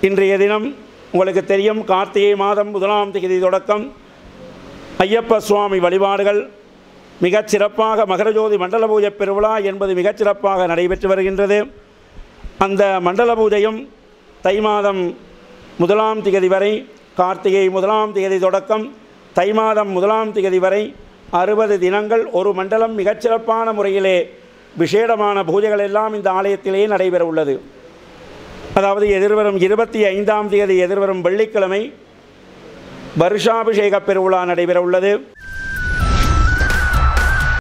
இன்றைய தினம் உங்களுக்கு தெரியும், கார்த்திகை மாதம் 1ஆம் தேதி தொடக்கம் ஐயப்ப சுவாமி வழிபாடுகள் மிகச் சிறப்பாக மகரஜோதி மண்டல பூஜை பெருவிழா என்பது மிகச் சிறப்பாக நடைபெற்று வருகின்றது. அந்த மண்டல பூஜையும் தை மாதம் 1ஆம் தேதி வரை, கார்த்திகை 1ஆம் தேதி தொடக்கம் தை மாதம் 1ஆம் தேதி வரை 60 தினங்கள் ஒரு மண்டலம் மிகச்சிறப்பான முறையிலே விசேடமான பூஜைகள் எல்லாம் இந்த ஆலயத்திலேயே நடைபெற உள்ளது. அதாவது எதிர்வரும் 25ஆம் தேதி எதிர்வரும் வெள்ளிக்கிழமை வருஷாபிஷேக பெருவிழா நடைபெற உள்ளது.